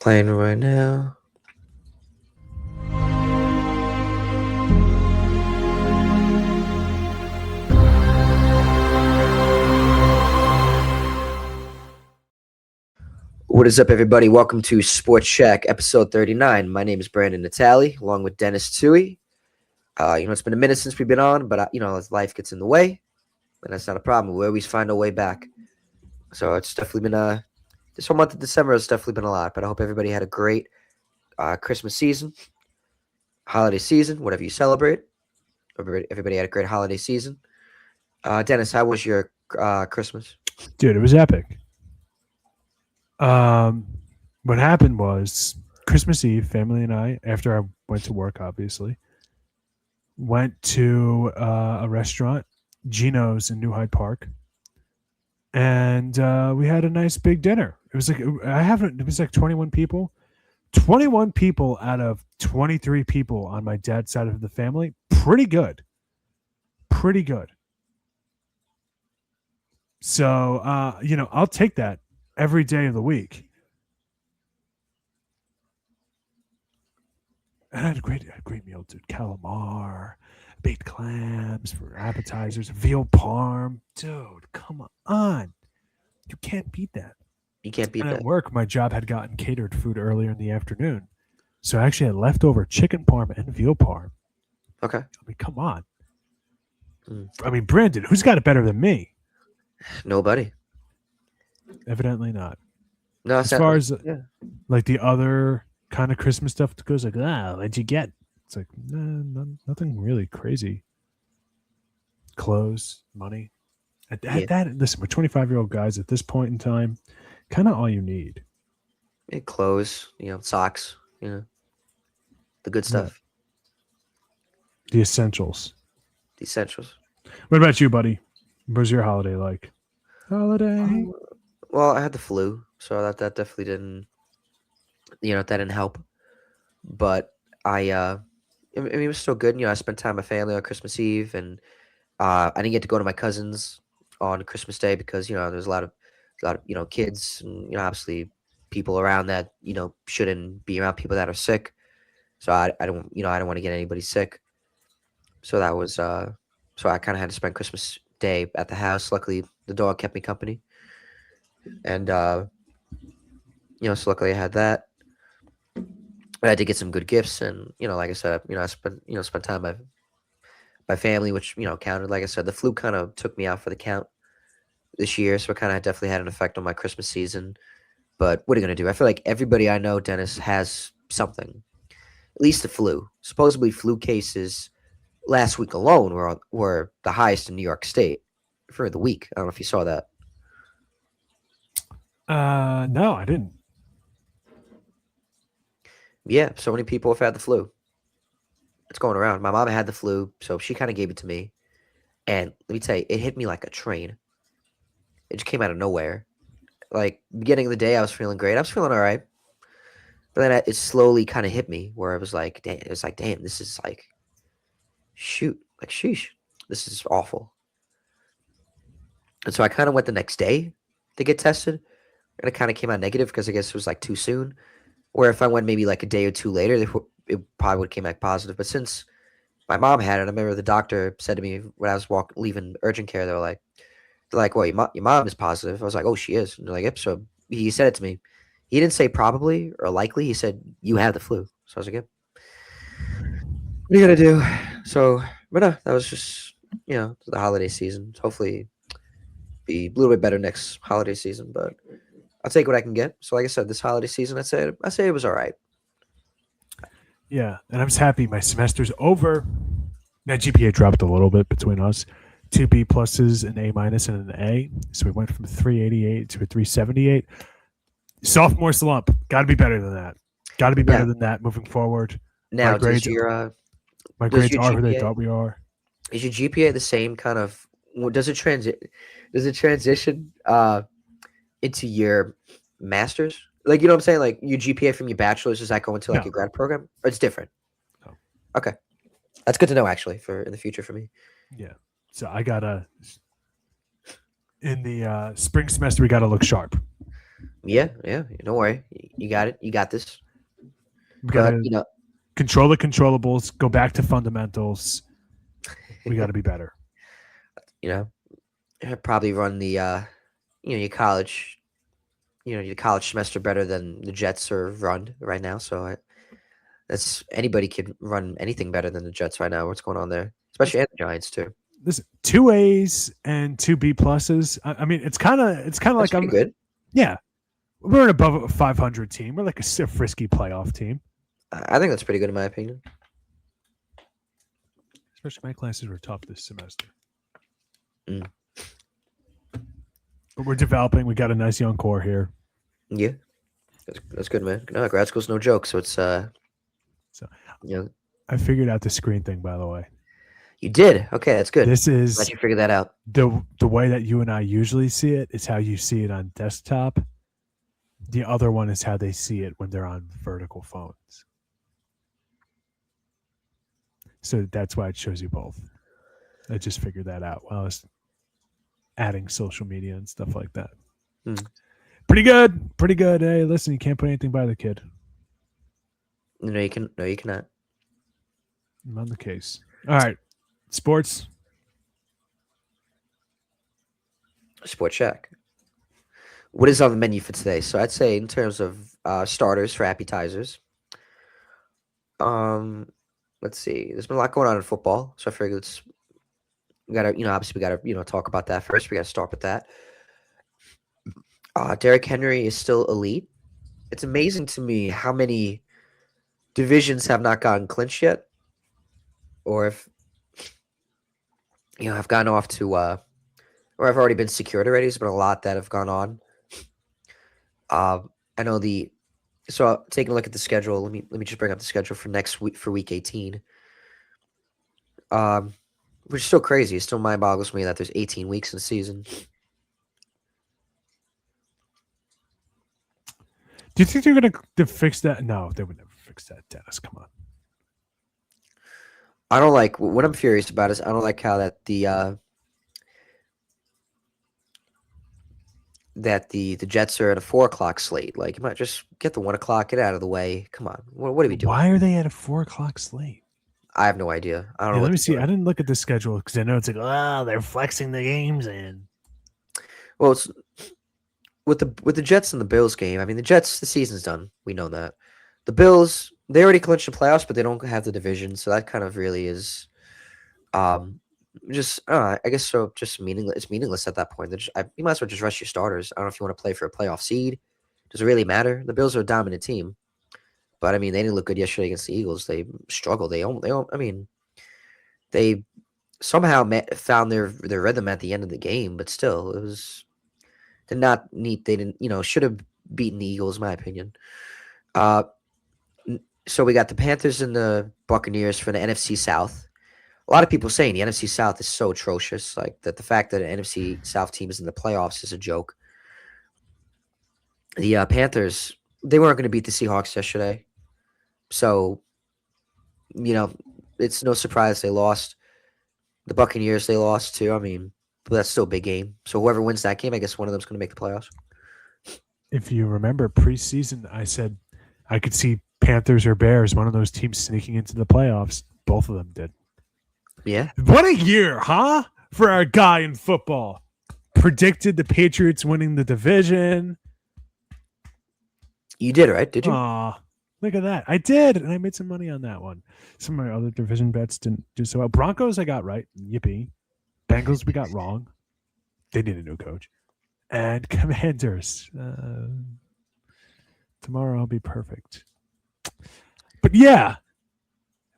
Playing right now. What is up, everybody? Welcome to SportsShack, episode 39. My name is Brandon Natali, along with Dennis Tui. It's been a minute since we've been on, but, as life gets in the way, and that's not a problem. We always find a way back. So it's definitely been this whole month of December has definitely been a lot, but I hope everybody had a great Christmas season, holiday season, whatever you celebrate. Everybody had a great holiday season. Dennis, how was your Christmas? Dude, it was epic. What happened was Christmas Eve, family and I, after I went to work, obviously, went to a restaurant, Gino's in New Hyde Park, and we had a nice big dinner. It was like it was like 21 people. 21 people out of 23 people on my dad's side of the family. Pretty good. Pretty good. So, I'll take that every day of the week. And I had a great meal, dude. Calamar, baked clams for appetizers, veal parm. Dude, come on. You can't beat that. You can't beat And that. at work, my job had gotten catered food earlier in the afternoon. So I actually had leftover chicken parm and veal parm. Okay. I mean, come on. I mean, Brandon, who's got it better than me? Nobody. Evidently not. No, As far as like the other kind of Christmas stuff goes, like, what'd you get? It's like, nothing really crazy. Clothes, money. Listen, we're 25-year-old guys at this point in time, kind of all you need. Clothes, socks, the good stuff. The essentials. The essentials. What about you, buddy? What was your holiday like? Holiday? Well, I had the flu, so that definitely didn't, that didn't help. But I mean, it was still good. I spent time with my family on Christmas Eve, and I didn't get to go to my cousins on Christmas Day because there's a lot of kids and obviously people around that shouldn't be around people that are sick. So I don't want to get anybody sick. So that was so I kind of had to spend Christmas Day at the house. Luckily, the dog kept me company, and so luckily I had that. I had to get some good gifts, and like I said, I spent time with my family, which counted. Like I said, the flu kind of took me out for the count this year, so it kind of definitely had an effect on my Christmas season. But what are you gonna do? I feel like everybody I know, Dennis, has something. At least the flu. Supposedly, flu cases last week alone were the highest in New York State for the week. I don't know if you saw that. No, I didn't. Yeah, so many people have had the flu. It's going around. My mom had the flu, so she kind of gave it to me. And let me tell you, it hit me like a train. It just came out of nowhere. Like, beginning of the day, I was feeling great. I was feeling all right. But then it slowly kind of hit me where I was like, damn, this is like, shoot, like, sheesh, this is awful. And so I kind of went the next day to get tested. And it kind of came out negative because I guess it was like too soon. Where if I went maybe like a day or two later, it probably would have came back positive. But since my mom had it, I remember the doctor said to me when I was leaving urgent care, they're like, well, your mom is positive. I was like, oh, she is. And they're like, yep. So he said it to me. He didn't say probably or likely. He said, you have the flu. So I was like, yep. What are you going to do? So, but no, that was just, the holiday season. Hopefully be a little bit better next holiday season, but I'll take what I can get. So like I said, this holiday season, I say it was all right. Yeah, and I'm just happy my semester's over. That GPA dropped a little bit between us. 2 B pluses, an A minus, and an A. So we went from 388 to a 378. Sophomore slump. Got to be better than that. Got to be better than that moving forward. Now, my grades are where they thought we are. Is your GPA the same kind of? Does it transition into your master's? Like, you know what I'm saying? Like, your GPA from your bachelor's, does that go into like your grad program? Or it's different? No. Okay. That's good to know, actually, for in the future for me. Yeah. So I got in the spring semester, we got to look sharp. Yeah, yeah. Don't worry. You got it. You got this. We got But to control the controllables, go back to fundamentals. We got to be better. you know, probably run the your college, your college semester better than the Jets are run right now. So that's anybody could run anything better than the Jets right now. What's going on there? Especially and the Giants too. This 2 A's and 2 B pluses. I mean, it's kind of That's like pretty good. yeah, we're an above a 500 team. We're like a frisky playoff team. I think that's pretty good in my opinion. Especially my classes were tough this semester, Mm. but we're developing. We got a nice young core here. Yeah, that's good, man. No, grad school's no joke. So it's So you know, I figured out the screen thing, by the way. you did. Okay, that's good. This Glad is you figured that out. the way that you and I usually see it is how you see it on desktop. The other one is how they see it when they're on vertical phones. So that's why it shows you both. I just figured that out while I was adding social media and stuff like that. Mm. Pretty good. Pretty good. Hey, listen, you can't put anything by the kid. No, you can. No, you cannot. I'm on the case. All right. Sports. SportsShack. What is on the menu for today? So I'd say in terms of starters for appetizers. Um, let's see. There's been a lot going on in football, so I figured we gotta, obviously we gotta, talk about that first. We gotta start with that. Derrick Henry is still elite. It's amazing to me how many divisions have not gotten clinched yet, or if have gone off to, or have already been secured already. There's been a lot that have gone on. I know so taking a look at the schedule. Let me just bring up the schedule for next week for week 18. Um, which is still crazy. It still mind boggles me that there's 18 weeks in the season. Do you think they're going to fix that? No, they would never fix that, Dennis. Come on. I don't like what I'm furious about is I don't like how the Jets are at a 4 o'clock slate. Like, you might just get the 1 o'clock, get out of the way. Come on, what are we doing? Why are they at a 4 o'clock slate? I have no idea. I don't Yeah, know let what me they're see. doing. I didn't look at the schedule because I know it's like, oh, they're flexing the games in. Well, it's with the Jets and the Bills game. I mean, the Jets, the season's done. We know that. The Bills, they already clinched the playoffs, but they don't have the division, so that kind of really is, um, just I guess so. Just meaningless. It's meaningless at that point. You might as well just rush your starters. I don't know if you want to play for a playoff seed. Does it really matter? The Bills are a dominant team, but I mean, they didn't look good yesterday against the Eagles. They struggled. I mean, they somehow found their rhythm at the end of the game, but still, it was did not need. They didn't, should have beaten the Eagles, in my opinion. Uh, so we got the Panthers and the Buccaneers for the NFC South. A lot of people saying the NFC South is so atrocious, like that the fact that an NFC South team is in the playoffs is a joke. The Panthers, they weren't going to beat the Seahawks yesterday, so you know it's no surprise they lost. The Buccaneers, they lost too. I mean, but that's still a big game. So whoever wins that game, I guess one of them's going to make the playoffs. If you remember preseason, I said I could see Panthers or Bears, one of those teams sneaking into the playoffs. Both of them did. Yeah, What a year, huh? For our guy in football. Predicted the Patriots winning the division. you did, right? Did you? Aw, look at that. I did, and I made some money on that one. Some of my other division bets didn't do so well. Broncos, I got right. Yippee. Bengals, we got wrong. They need a new coach. And Commanders. Tomorrow I'll be perfect. But yeah,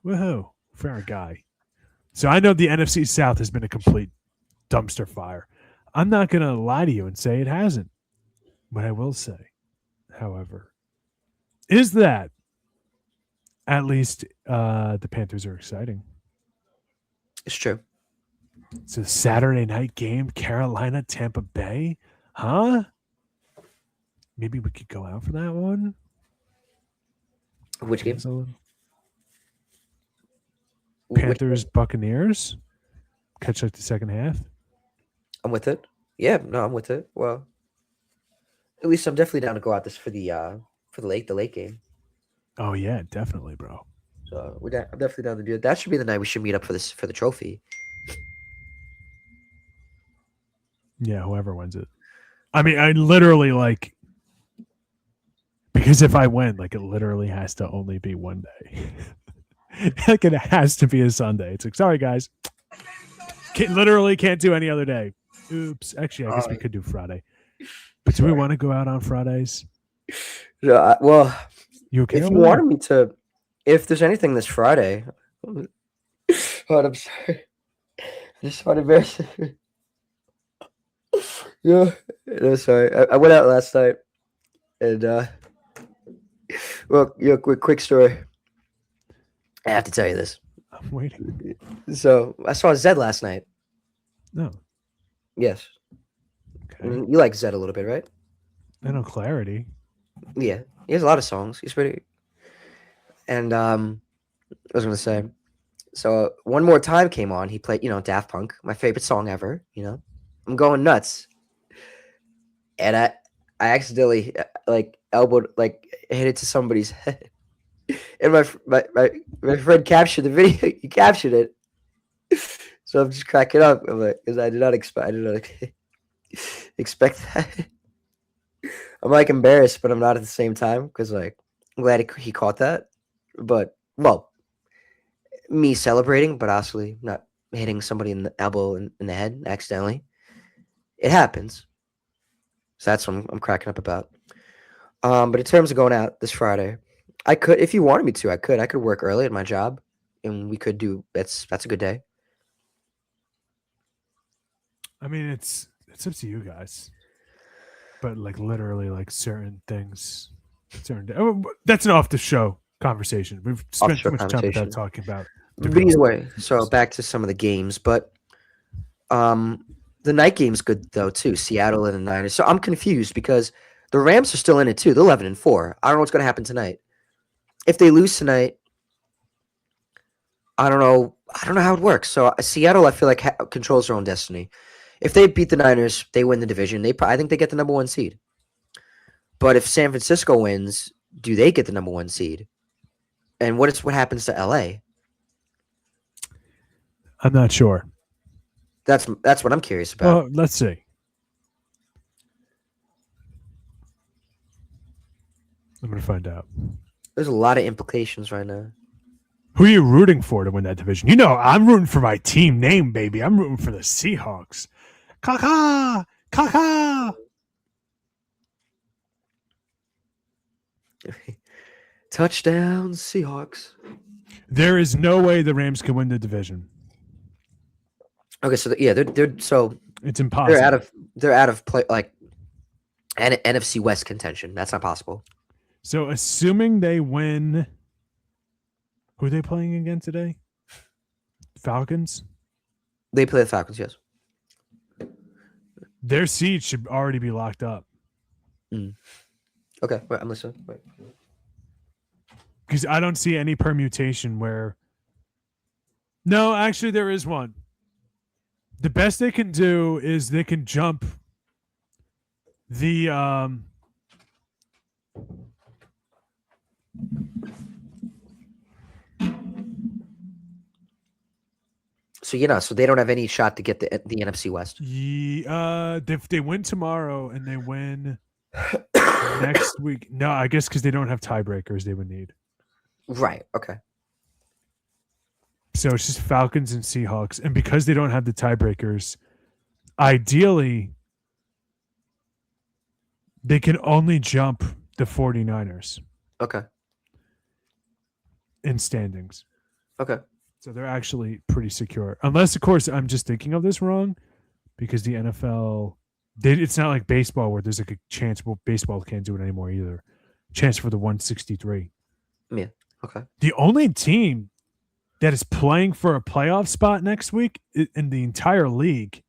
woohoo for our guy. So I know the NFC South has been a complete dumpster fire. I'm not going to lie to you and say it hasn't. What I will say, however, is that at least the Panthers are exciting. It's true. It's a Saturday night game, Carolina, Tampa Bay. Huh? Maybe we could go out for that one. Which game? Panthers, Buccaneers. Catch like the second half. I'm with it. Yeah, no, I'm with it. Well, At least I'm definitely down to go out this for the late game. Oh yeah, definitely, bro. So I'm definitely down to do it. That should be the night we should meet up for the trophy. Yeah, whoever wins it. I mean, I literally like because if I win, like it literally has to only be one day. Like it has to be a Sunday. It's like, sorry guys, literally can't do any other day. Oops. Actually, I guess we could do Friday. But do we want to go out on Fridays? Yeah, well, You okay if you over there? wanted me to, if there's anything this Friday, oh, I'm sorry. I just want to embarrass you. Yeah, no, sorry. I went out last night, and well, quick story. I have to tell you this. I'm waiting. So I saw Zed last night. No. Yes, Okay. you like Zed a little bit, right? I know clarity. Yeah, he has a lot of songs. He's pretty. And I was gonna say, so one more time came on. He played, Daft Punk, my favorite song ever. I'm going nuts, and I accidentally like elbowed, like hit it to somebody's head, and my friend captured the video. He captured it, so I'm just cracking up. I'm like, because I did not expect that. I'm like embarrassed, but I'm not at the same time because like I'm glad he caught that. But well, me celebrating, but honestly not hitting somebody in the elbow in the head accidentally. It happens. So that's what I'm cracking up about. But in terms of going out this Friday, I could, if you wanted me to, I could. I could work early at my job, and we could do. That's a good day. I mean, it's up to you guys. But like literally, like certain things, that's an off the show conversation. We've spent too Offshore much time with that conversation. talking about. But either way, so back to some of the games. But um, the night game's good though too. Seattle and the Niners. So I'm confused because the Rams are still in it too. They're 11-4. I don't know what's going to happen tonight. If they lose tonight, I don't know. I don't know how it works. So Seattle, I feel like controls their own destiny. If they beat the Niners, they win the division. I think they get the number one seed. But if San Francisco wins, do they get the number one seed? And what happens to LA? I'm not sure. That's what I'm curious about. Well, let's see. I'm gonna find out. There's a lot of implications right now. Who are you rooting for to win that division? You know, I'm rooting for my team name, baby. I'm rooting for the Seahawks. Caca! Caca! Touchdown, Seahawks. There is no way the Rams can win the division. Okay, so they're so it's impossible. They're out of play, like NFC West contention. That's not possible. So assuming they win, who are they playing again today? Falcons. They play the Falcons, yes. Their seed should already be locked up. Okay, wait, I'm listening. Wait. Because I don't see any permutation where. No, actually, there is one. The best they can do is they can jump the so they don't have any shot to get the NFC West. If they win tomorrow and they win next week, no, I guess because they don't have tiebreakers, they would need. Right. Okay. So it's just Falcons and Seahawks, and because they don't have the tiebreakers, ideally they can only jump the 49ers. Okay. In standings. Okay. So they're actually pretty secure. Unless, of course, I'm just thinking of this wrong because the NFL, it's not like baseball where there's like a chance. Well, baseball can't do it anymore either. Chance for the 163. Yeah. Okay. The only team that is playing for a playoff spot next week in the entire league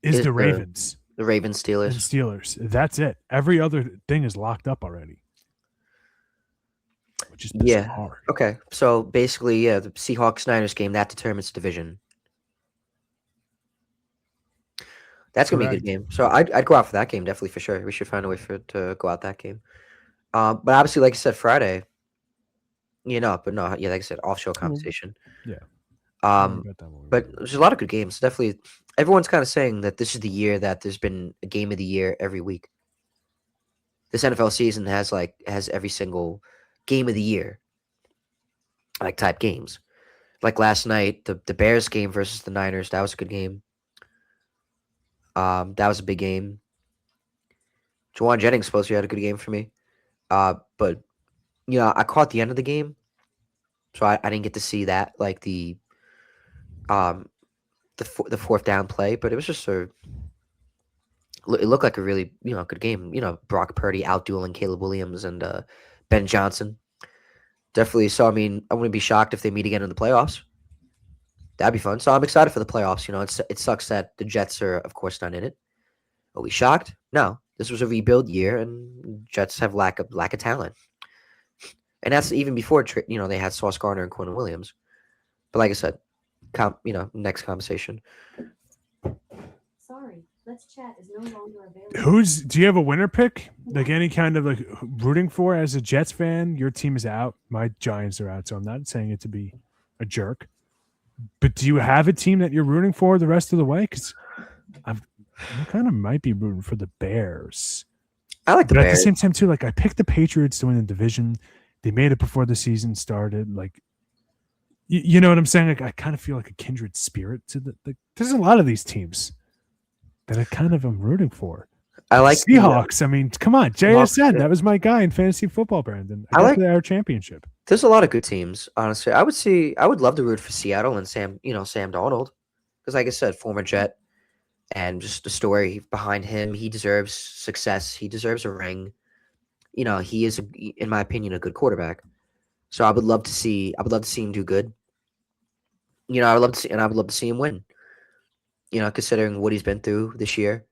is the Ravens. The Ravens, Steelers. And Steelers. That's it. Every other thing is locked up already. Which is bizarre. Okay. So basically, the Seahawks Niners game that determines the division. That's gonna be a good Correct. game. So I'd go out for that game definitely for sure. We should find a way for to go out that game. But obviously, like I said, Friday, but no, yeah, like I said, off show Well, conversation. yeah. Worry Um, about that when we but get there's a lot of good games. Definitely, everyone's kind of saying that this is the year that there's been a game of the year every week. This NFL season has every single game of the year like type games. Like last night, the Bears game versus the Niners, that was a good game. That was a big game. Jawan Jennings supposed to had a good game for me. But I caught the end of the game, so I didn't get to see that like um the fourth down play, but it was just it looked like a really good game. Brock Purdy outdueling Caleb Williams and Ben Johnson. Definitely. So I mean, I wouldn't be shocked if they meet again in the playoffs. That'd be fun. So I'm excited for the playoffs. It sucks that the Jets are, of course, not in it. Are we shocked? No. This was a rebuild year, and Jets have lack of talent, and that's even before they had Sauce Gardner and Quinn Williams. But like I said, next conversation. Sorry, Let's Chat is no longer available. Do you have a winner pick? Like any kind of like rooting for as a Jets fan? Your team is out. My Giants are out, so I'm not saying it to be a jerk. But do you have a team that you're rooting for the rest of the way? Because I kind of might be rooting for the Bears. I like the But Bears. at the same time, too, like I picked the Patriots to win the division. They made it before the season started. Like, you know what I'm saying? Like, I kind of feel like a kindred spirit to there's a lot of these teams that I kind of am rooting for. I like Seahawks. I mean, come on, JSN. That was my guy in fantasy football, Brandon. I got our championship. There's a lot of good teams, honestly. I would love to root for Seattle and Sam Darnold, because like I said, former Jet, and just the story behind him. He deserves success. He deserves a ring. He is, in my opinion, a good quarterback. So I would love to see him do good. I would love to see, and I would love to see him win. Considering what he's been through this year.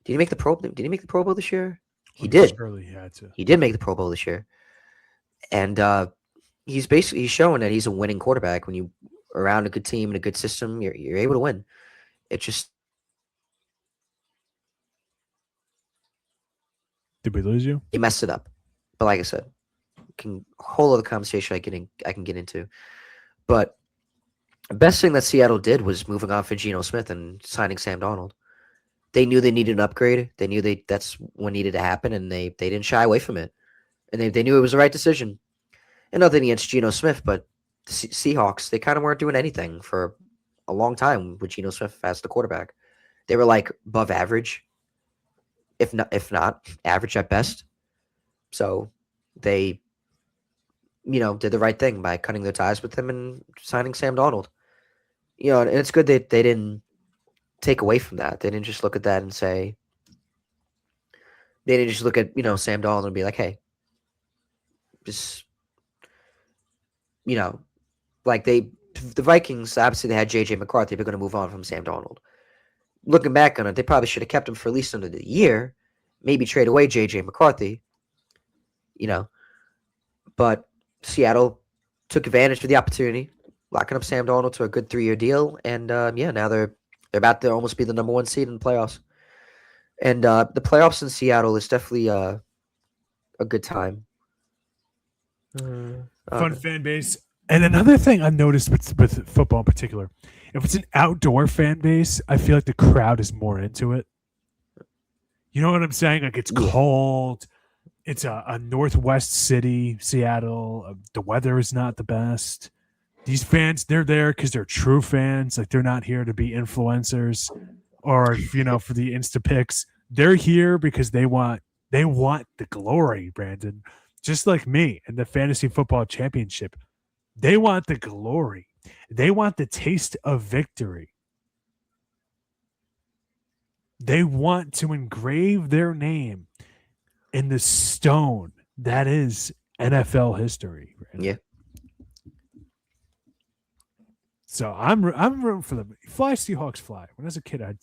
Did he make the Pro? Did he make the Pro Bowl this year? He did. Surely he had to. He did make the Pro Bowl this year, and he's showing that he's a winning quarterback. When you around a good team and a good system, you're able to win. It just Did we lose you? he messed it up. But like I said, whole other conversation I can get into. But the best thing that Seattle did was moving on for Geno Smith and signing Sam Darnold. They knew they needed an upgrade. They knew that's what needed to happen, and they didn't shy away from it. And they knew it was the right decision. And nothing against Geno Smith, but the Seahawks, they kind of weren't doing anything for a long time with Geno Smith as the quarterback. They were like above average, if not average at best. So they, did the right thing by cutting their ties with him and signing Sam Darnold. And it's good that they didn't take away from that. They didn't just look at that and say, they didn't just look at, Sam Darnold and be like, hey, just, like the Vikings, obviously they had J.J. McCarthy, they're going to move on from Sam Darnold. Looking back on it, they probably should have kept him for at least another year, maybe trade away J.J. McCarthy, but Seattle took advantage of the opportunity, locking up Sam Darnold to a good 3-year deal, and now they're about to almost be the number 1 seed in the playoffs. And the playoffs in Seattle is definitely a good time. Fun fan base. And another thing I've noticed with football in particular, if it's an outdoor fan base, I feel like the crowd is more into it. You know what I'm saying? Like it's cold. It's a northwest city, Seattle. The weather is not the best. These fans, they're there because they're true fans. Like they're not here to be influencers or, for the Insta pics. They're here because they want the glory, Brandon. Just like me in the fantasy football championship. They want the glory. They want the taste of victory. They want to engrave their name in the stone that is NFL history. Brandon. Yeah. So I'm rooting for them. Fly Seahawks fly. When I was a kid, I had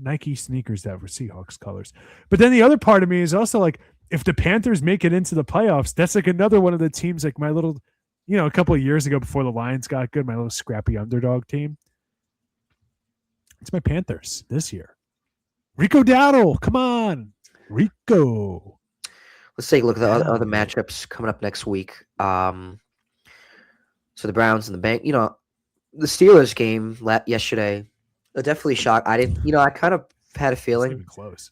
Nike sneakers that were Seahawks colors. But then the other part of me is also like, if the Panthers make it into the playoffs, that's like another one of the teams, like my little, a couple of years ago before the Lions got good, my little scrappy underdog team. It's my Panthers this year. Rico Dowdle, come on, Rico. Let's take a look at the other Dowdle. matchups coming up next week. So the Browns and the Bank. The Steelers game yesterday. Definitely shocked. I didn't. I kind of had a It's not feeling even close.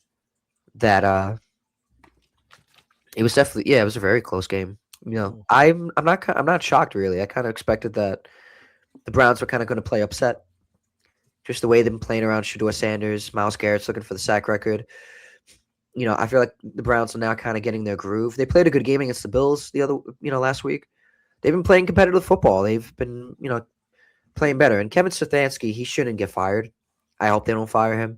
that it was definitely it was a very close game. Cool. I'm not shocked really. I kind of expected that the Browns were kind of going to play upset. Just the way they've been playing around Shador Sanders, Miles Garrett's looking for the sack record. I feel like the Browns are now kind of getting their groove. They played a good game against the Bills last week. They've been playing competitive football. They've been, playing better. And Kevin Stefanski, he shouldn't get fired. I hope they don't fire him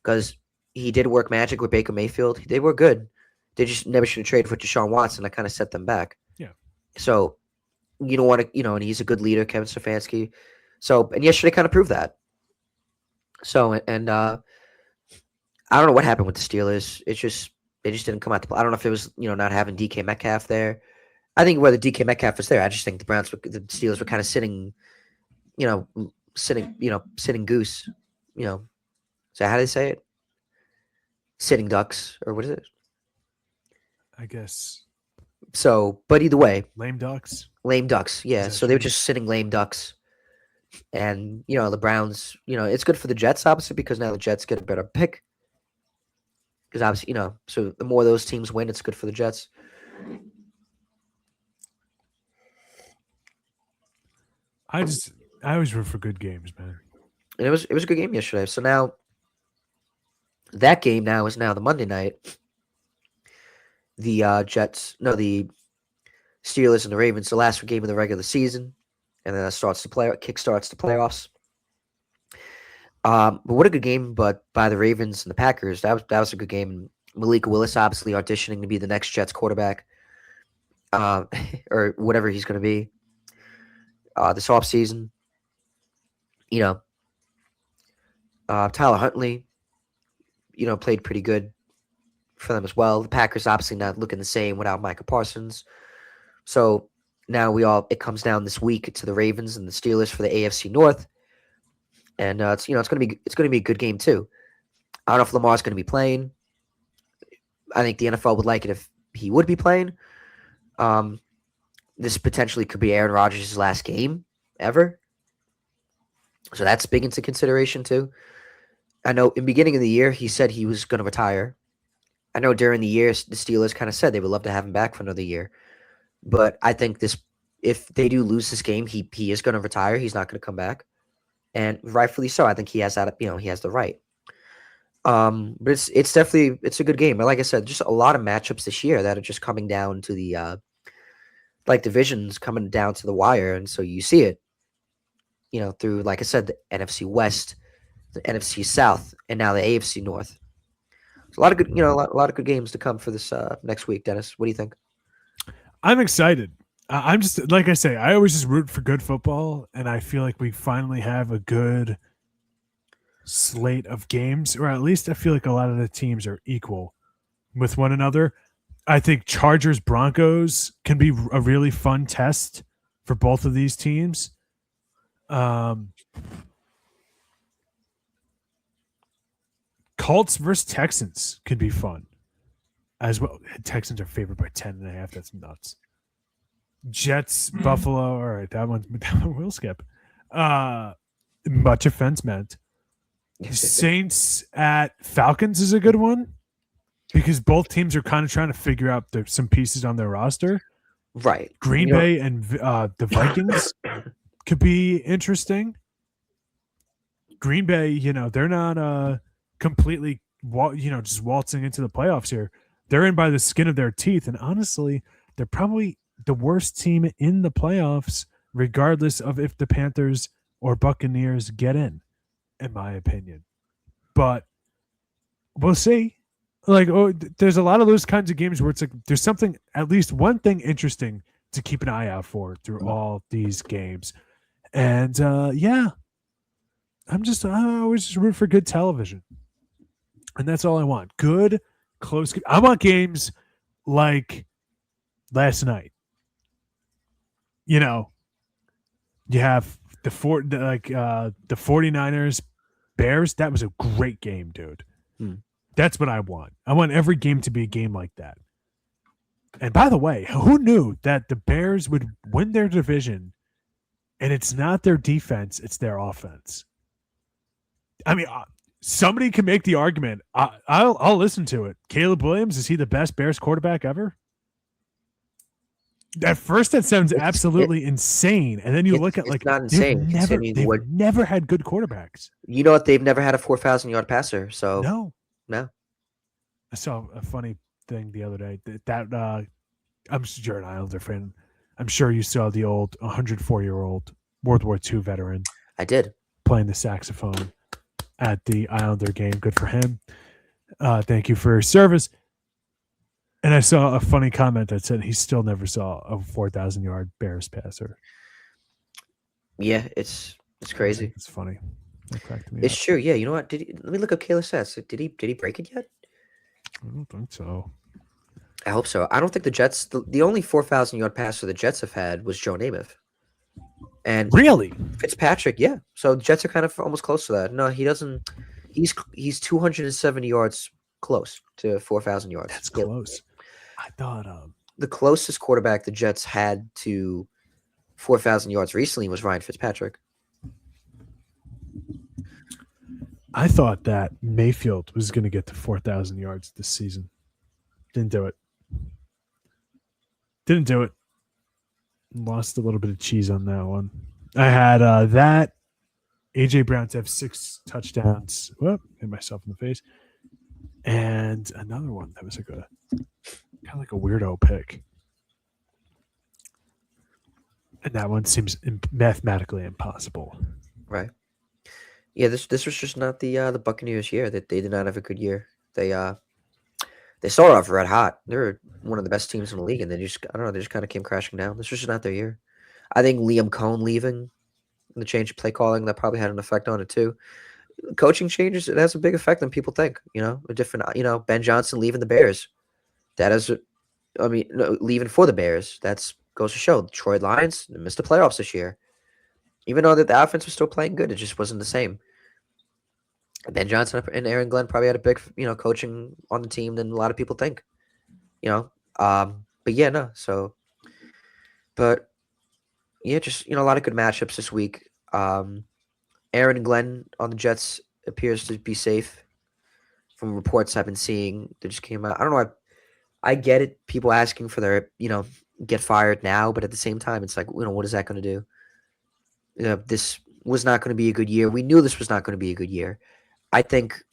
because he did work magic with Baker Mayfield. They were good. They just never should have traded for Deshaun Watson. That kind of set them back. Yeah. So you don't want to, and he's a good leader, Kevin Stefanski. So, and yesterday kind of proved that. So, and I don't know what happened with the Steelers. It's just they just didn't come out to play. I don't know if it was not having DK Metcalf there. I think whether DK Metcalf was there, I just think the Steelers were kind of sitting, sitting goose. So how do they say it? Sitting ducks or what is it? I guess So, but either way, lame ducks. lame ducks. Yeah. that So they were true? just sitting lame ducks. And the Browns, it's good for the Jets obviously because now the Jets get a better pick. Because obviously, so the more those teams win, it's good for the Jets. I always root for good games, man. And it was a good game yesterday. So now that game now is now the Monday night. The the Steelers and the Ravens, the last game of the regular season, and then that kickstarts the playoffs. But what a good game! But by the Ravens and the Packers, that was a good game. Malik Willis obviously auditioning to be the next Jets quarterback, or whatever he's going to be. This offseason, you know, Tyler Huntley, played pretty good for them as well. The Packers obviously not looking the same without Micah Parsons. So now it comes down this week to the Ravens and the Steelers for the AFC North, and it's gonna be a good game too. I don't know if Lamar's gonna be playing. I think the NFL would like it if he would be playing. Um, this potentially could be Aaron Rodgers' last game ever, so that's big into consideration too. I know in the beginning of the year he said he was going to retire. I know during the year the Steelers kind of said they would love to have him back for another year, but I think if they do lose this game, he is going to retire. He's not going to come back, and rightfully so. I think he has that. He has the right. But it's definitely a good game. But like I said, just a lot of matchups this year that are just coming down to the divisions coming down to the wire, and so you see it, through like I said, the NFC West, the NFC South, and now the AFC North. It's a lot of good, a lot of good games to come for this next week. Dennis, what do you think? I'm excited. I'm just like I say. I always just root for good football, and I feel like we finally have a good slate of games, or at least I feel like a lot of the teams are equal with one another. I think Chargers Broncos can be a really fun test for both of these teams. Colts versus Texans could be fun as well. Texans are favored by 10.5. That's nuts. Jets, Buffalo. All right, that one we'll skip. Much offense meant. Saints at Falcons is a good one because both teams are kind of trying to figure out some pieces on their roster. Right. Green Bay and the Vikings could be interesting. Green Bay, they're not completely, just waltzing into the playoffs here. They're in by the skin of their teeth, and honestly, they're probably the worst team in the playoffs, regardless of if the Panthers or Buccaneers get in my opinion. But we'll see. There's a lot of those kinds of games where it's like there's something, at least one thing interesting to keep an eye out for through all these games. And I always just root for good television. And that's all I want. Good, close. I want games like last night. You have the 49ers Bears. That was a great game, dude. That's what I want. I want every game to be a game like that. And by the way, who knew that the Bears would win their division and it's not their defense, it's their offense? I mean, somebody can make the argument. I'll listen to it. Caleb Williams, is he the best Bears quarterback ever? At first, that sounds absolutely insane, and then you look at it's not insane. They've never had good quarterbacks. You know what? They've never had a 4,000-yard passer. So no. I saw a funny thing the other day that I'm sure you're an Islander fan. I'm sure you saw the old 104-year-old World War II veteran. I did. Playing the saxophone at the Islander game. Good for him. Thank you for your service. And I saw a funny comment that said he still never saw a 4,000-yard Bears passer. Yeah, it's crazy. It's funny. That cracked me It's up. true. Yeah, you know what? Let me look up Kayla stats. Did he break it yet? I don't think so. I hope so. I don't think the Jets. The only 4,000-yard passer the Jets have had was Joe Namath. And really, Fitzpatrick, yeah. So the Jets are kind of almost close to that. No, he doesn't. He's 270 yards close to 4,000 yards. That's close. I thought the closest quarterback the Jets had to 4,000 yards recently was Ryan Fitzpatrick. I thought that Mayfield was going to get to 4,000 yards this season. Didn't do it. Lost a little bit of cheese on that one. I had that. A.J. Brown to have 6 touchdowns. Whoop, hit myself in the face. And another one that was like kind of like a weirdo pick. And that one seems mathematically impossible. Right. Yeah, this was just not the Buccaneers' year. That they did not have a good year. They started off red hot. They were one of the best teams in the league, and they just kind of came crashing down. This was just not their year. I think Liam Cohn leaving, the change of play calling, that probably had an effect on it too. Coaching changes, it has a big effect than people think. A different, Ben Johnson leaving the Bears. That is, leaving for the Bears. That's goes to show. Detroit Lions missed the playoffs this year. Even though that the offense was still playing good, it just wasn't the same. Ben Johnson and Aaron Glenn probably had a big, coaching on the team than a lot of people think. But yeah, no. So, but yeah, just a lot of good matchups this week. Aaron Glenn on the Jets appears to be safe from reports I've been seeing that just came out. I don't know. I get it. People asking for their, get fired now, but at the same time, it's like, what is that going to do? This was not going to be a good year. We knew this was not going to be a good year. I think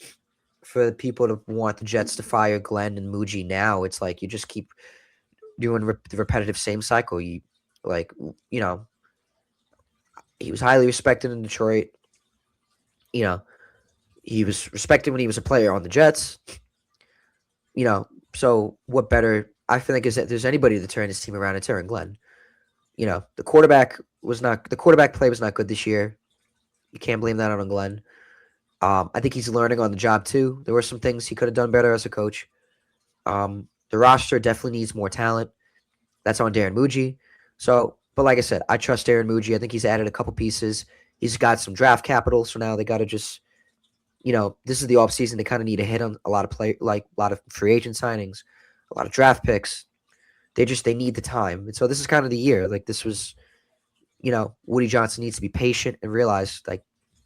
for people to want the Jets to fire Glenn and Muji now, it's like you just keep doing the repetitive same cycle. He was highly respected in Detroit. He was respected when he was a player on the Jets. So what better? I feel like is that there's anybody to turn his team around, it's Aaron Glenn. The quarterback play was not good this year. You can't blame that on Glenn. I think he's learning on the job too. There were some things he could have done better as a coach. The roster definitely needs more talent. That's on Darren Muji. So, but like I said, I trust Darren Muji. I think he's added a couple pieces. He's got some draft capital, so now they got to just, this is the offseason. They kind of need to hit on a lot of a lot of free agent signings, a lot of draft picks. They need the time. And so this is kind of the year. Like this was, Woody Johnson needs to be patient and realize like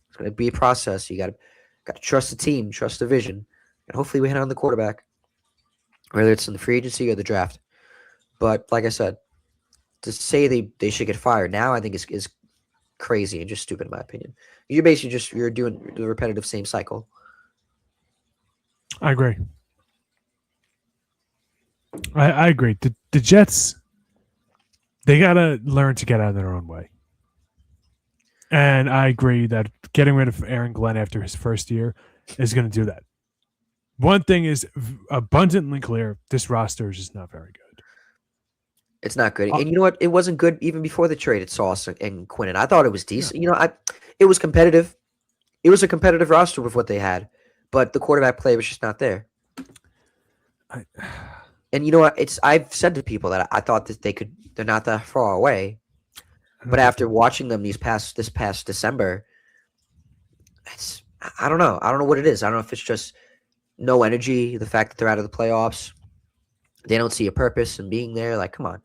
it's going to be a process. You got to trust the team, trust the vision, and hopefully we hit on the quarterback, whether it's in the free agency or the draft. But like I said, to say they should get fired now, I think is crazy and just stupid in my opinion. You're basically you're doing the repetitive same cycle. I agree. I agree. The Jets, they got to learn to get out of their own way. And I agree that getting rid of Aaron Glenn after his first year is going to do that. One thing is abundantly clear. This roster is just not very good. It's not good. And you know what? It wasn't good even before the trade at Sauce and Quinnen. I thought it was decent. Yeah. It was competitive. It was a competitive roster with what they had. But the quarterback play was just not there. And you know what? I've said to people that I thought that they're not that far away. But after watching them this past December, I don't know. I don't know what it is. I don't know if it's just no energy. The fact that they're out of the playoffs, they don't see a purpose in being there. Like, come on,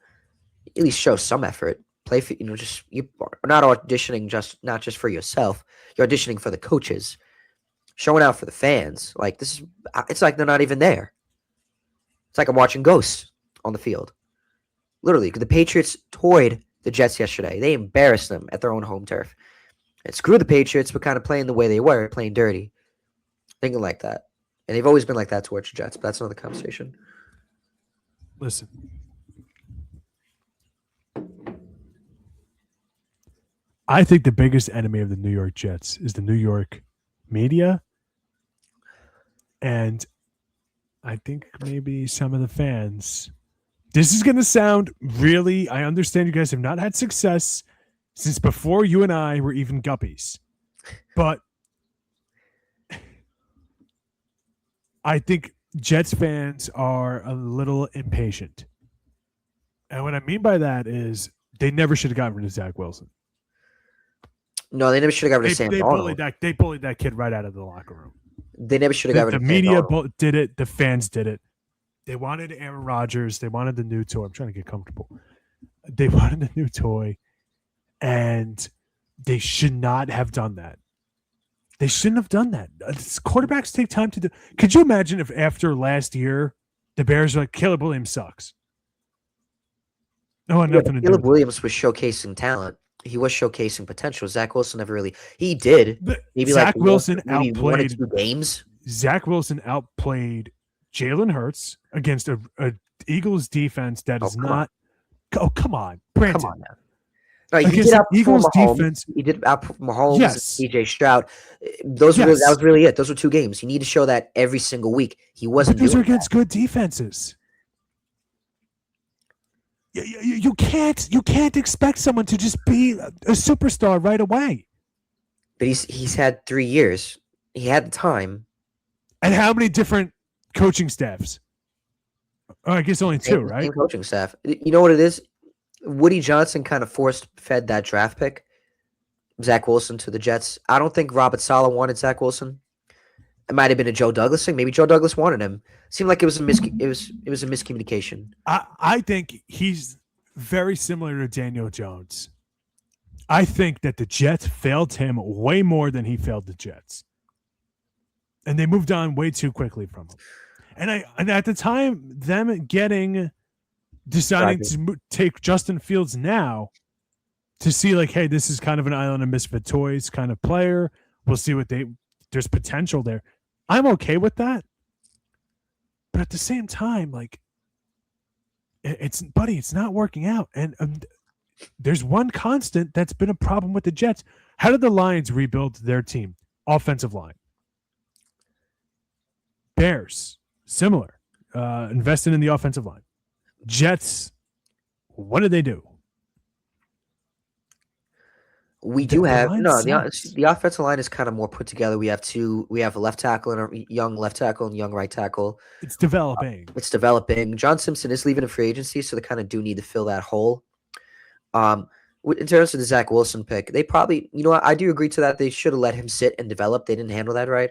at least show some effort. Play for just you're not auditioning not just for yourself. You're auditioning for the coaches, showing out for the fans. Like this is, it's like they're not even there. It's like I'm watching ghosts on the field. Literally, the Patriots toyed the Jets yesterday. They embarrassed them at their own home turf. And screw the Patriots for kind of playing the way they were, playing dirty, thinking like that. And they've always been like that towards the Jets, but that's another conversation. Listen, I think the biggest enemy of the New York Jets is the New York media. And I think maybe some of the fans. This is going to sound really, I understand you guys have not had success since before you and I were even guppies. But I think Jets fans are a little impatient. And what I mean by that is they never should have gotten rid of Zach Wilson. No, they never should have got rid of Sam Darnold. They bullied that kid right out of the locker room. They never should have got rid of The Sam media Darnold. did it. The fans did it. They wanted Aaron Rodgers. They wanted the new toy. I'm trying to get comfortable. They wanted a new toy, and they should not have done that. They shouldn't have done that. Quarterbacks take time to do. Could you imagine if after last year, the Bears were like, Caleb Williams sucks? No, nothing to do. Caleb Williams was showcasing talent. He was showcasing potential. Zach Wilson never really. He did. Maybe Zach Wilson maybe one or outplayed two games. Zach Wilson outplayed Jalen Hurts against a Eagles defense that is not. Oh, come on, Brandon. Come on now. No, he Against did the Eagles Mahomes. defense. He did outperform Mahomes Yes. and CJ Stroud. That was really it. Those were 2 games. You need to show that every single week. He wasn't. But those are doing against good defenses. You can't expect someone to just be a superstar right away. But he's had 3 years. He had the time. And how many different coaching staffs? Oh, I guess only 2, right? Same coaching staff. You know what it is? Woody Johnson kind of force-fed that draft pick, Zach Wilson, to the Jets. I don't think Robert Saleh wanted Zach Wilson. It might have been a Joe Douglas thing. Maybe Joe Douglas wanted him. Seemed like it was a miscommunication. I think he's very similar to Daniel Jones. I think that the Jets failed him way more than he failed the Jets. And they moved on way too quickly from him. And at the time, them deciding to take Justin Fields now to see like, hey, this is kind of an island of misfit toys kind of player. We'll see there's potential there. I'm okay with that. But at the same time, like, it's not working out. And there's one constant that's been a problem with the Jets. How did the Lions rebuild their team? Offensive line. Bears, similar. Invested in the offensive line. Jets, what did they do? We do have the offensive line is kind of more put together. We have a left tackle and a young left tackle and young right tackle. It's developing. It's developing. John Simpson is leaving in free agency, so they kind of do need to fill that hole. In terms of the Zach Wilson pick, they probably, I do agree to that. They should have let him sit and develop. They didn't handle that right.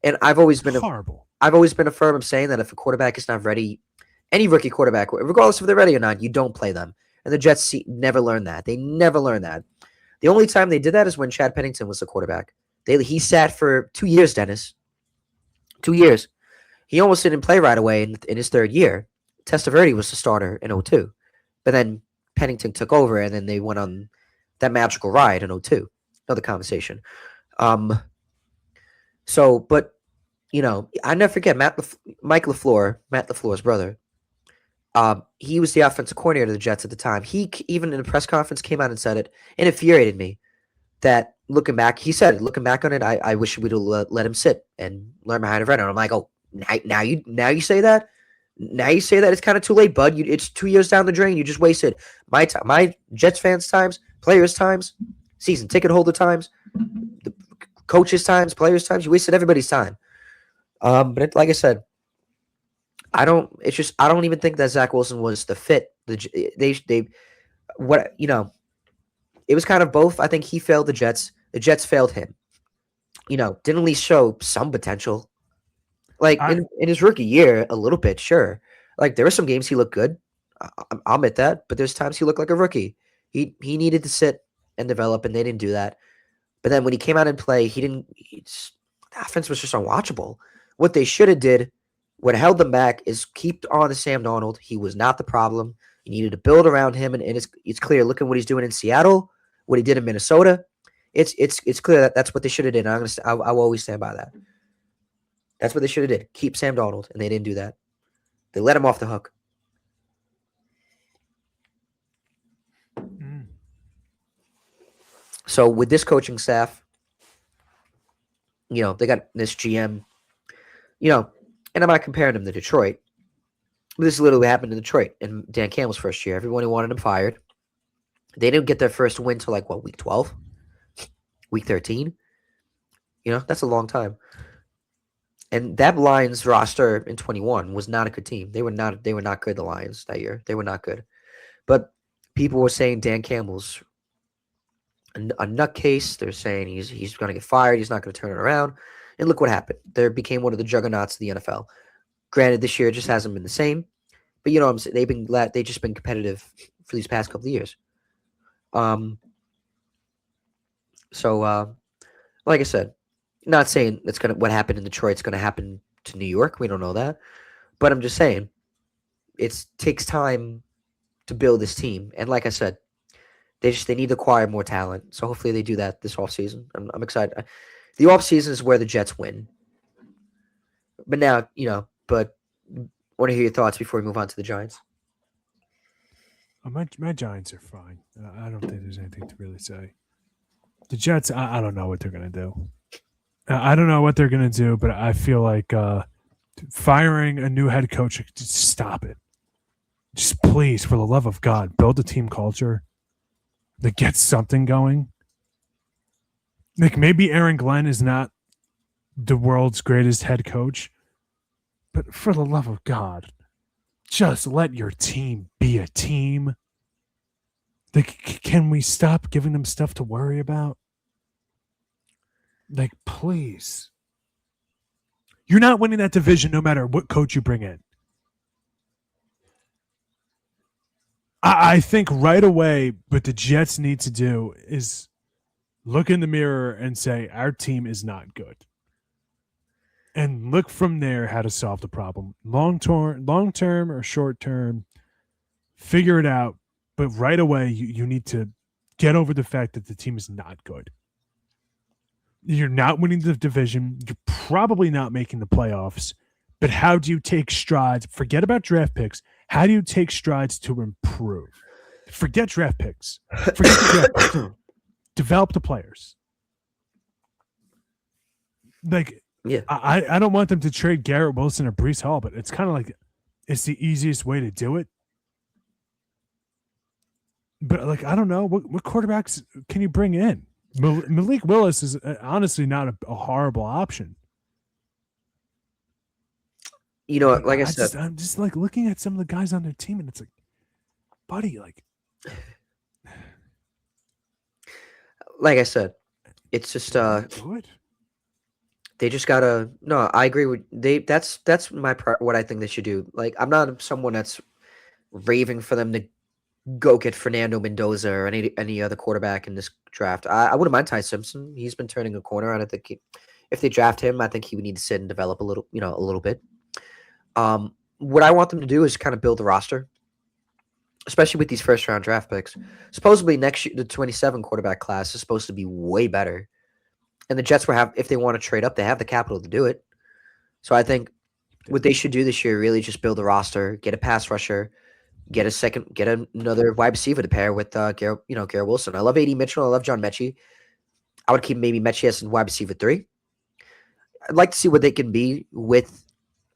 And I've always been horrible. I've always been a firm of saying that if a quarterback is not ready, any rookie quarterback, regardless if they're ready or not, you don't play them. And the Jets never learned that. They never learned that. The only time they did that is when Chad Pennington was the quarterback. He sat for 2 years, Dennis. 2 years. He almost didn't play right away in his 3rd year. Testaverde was the starter in 2002. But then Pennington took over, and then they went on that magical ride in 2002. Another conversation. I never forget Mike LaFleur, Matt LaFleur's brother. He was the offensive coordinator of the Jets at the time. He even in a press conference came out and said it. It infuriated me that looking back on it, I wish we'd let him sit and learn how to run. And I'm like, oh, now you say that? Now you say that it's kind of too late, bud. It's 2 years down the drain. You just wasted my time, my Jets fans' times, players' times, season ticket holder times, the coaches' times, players' times. You wasted everybody's time. Like I said, I don't even think that Zach Wilson was the fit. It was kind of both. I think he failed the Jets. The Jets failed him. Didn't at least show some potential. Like I in his rookie year, a little bit, sure. Like there were some games he looked good. I'll admit that, but there's times he looked like a rookie. He needed to sit and develop, and they didn't do that. But then when he came out and play, he didn't. The offense was just unwatchable. What they should have did, what held them back, is keep on the Sam Darnold. He was not the problem. You needed to build around him, and it's clear. Look at what he's doing in Seattle, what he did in Minnesota. It's clear that that's what they should have did. And I'll always stand by that. That's what they should have did. Keep Sam Darnold, and they didn't do that. They let him off the hook. mm, So with this coaching staff, they got this GM, and I'm not comparing him to Detroit. But this literally happened in Detroit in Dan Campbell's first year. Everybody wanted him fired. They didn't get their first win till week 12, week 13. That's a long time. And that Lions roster in 21 was not a good team. They were not good, the Lions, that year. They were not good. But people were saying Dan Campbell's a nutcase. They're saying he's going to get fired. He's not going to turn it around. And look what happened. They became one of the juggernauts of the NFL. Granted, this year just hasn't been the same. But you know what I'm saying? They've just been competitive for these past couple of years. So like I said, not saying what happened in Detroit's gonna happen to New York. We don't know that. But I'm just saying it takes time to build this team. And like I said, they need to acquire more talent. So hopefully they do that this offseason. I'm excited. The offseason is where the Jets win. But now, but want to hear your thoughts before we move on to the Giants. my Giants are fine. I don't think there's anything to really say. The Jets, I don't know what they're gonna do. I don't know what they're gonna do, but I feel like firing a new head coach, just stop it. Just please, for the love of God, build a team culture that gets something going. Like maybe Aaron Glenn is not the world's greatest head coach, but for the love of God, just let your team be a team. Like, can we stop giving them stuff to worry about? Like, please. You're not winning that division no matter what coach you bring in. I think right away what the Jets need to do is look in the mirror and say, our team is not good. And look from there how to solve the problem. Long term or short term, figure it out. But right away, you need to get over the fact that the team is not good. You're not winning the division. You're probably not making the playoffs. But how do you take strides? Forget about draft picks. How do you take strides to improve? Forget draft picks. Forget the draft picks. Develop the players. Like, Yeah. I don't want them to trade Garrett Wilson or Breece Hall, but it's kind of like it's the easiest way to do it. But like, I don't know what quarterbacks can you bring in. Malik Willis is honestly not a horrible option. Like I said, I'm just like looking at some of the guys on their team, and it's like, buddy, like I said, it's just good. they just gotta. No, I agree with That's what I think they should do. Like, I'm not someone that's raving for them to go get Fernando Mendoza or any other quarterback in this draft. I wouldn't mind Ty Simpson. He's been turning a corner, and I think if they draft him, I think he would need to sit and develop a little bit. What I want them to do is kind of build the roster, especially with these first round draft picks. Supposedly next year, the 27 quarterback class is supposed to be way better, and the Jets if they want to trade up, they have the capital to do it. So I think what they should do this year really just build a roster, get a pass rusher, get another wide receiver to pair with Garrett Wilson. I love A.D. Mitchell. I love John Mechie. I would keep maybe Mechie as wide receiver 3. I'd like to see what they can be with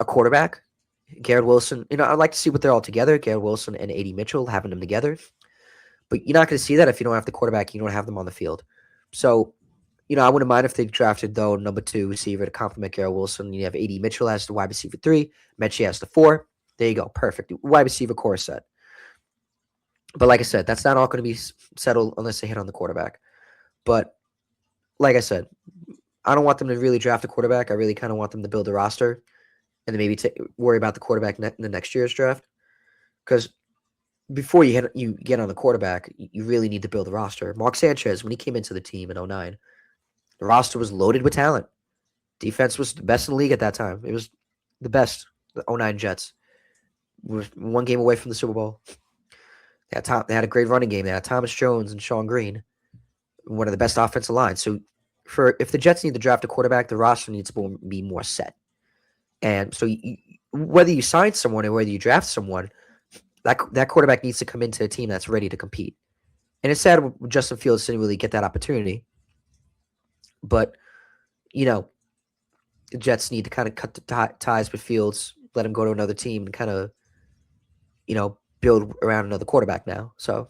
a quarterback. Garrett Wilson, I'd like to see what they're all together. Garrett Wilson and A.D. Mitchell, having them together. But you're not going to see that if you don't have the quarterback, you don't have them on the field. So, I wouldn't mind if they drafted, though, number 2 receiver to complement Garrett Wilson. You have A.D. Mitchell as the wide receiver 3, Mechie as the 4. There you go. Perfect. Wide receiver core set. But like I said, that's not all going to be settled unless they hit on the quarterback. But like I said, I don't want them to really draft a quarterback. I really kind of want them to build a roster. and then maybe worry about the quarterback in the next year's draft. Because before you get on the quarterback, you really need to build a roster. Mark Sanchez, when he came into the team in 09, the roster was loaded with talent. Defense was the best in the league at that time. It was the best. The 09 Jets were one game away from the Super Bowl. They had a great running game. They had Thomas Jones and Sean Green, one of the best offensive lines. So if the Jets need to draft a quarterback, the roster needs to be more set. And so whether you sign someone or whether you draft someone, that quarterback needs to come into a team that's ready to compete. And it's sad Justin Fields didn't really get that opportunity. But, the Jets need to kind of cut the ties with Fields, let him go to another team and kind of, build around another quarterback now. So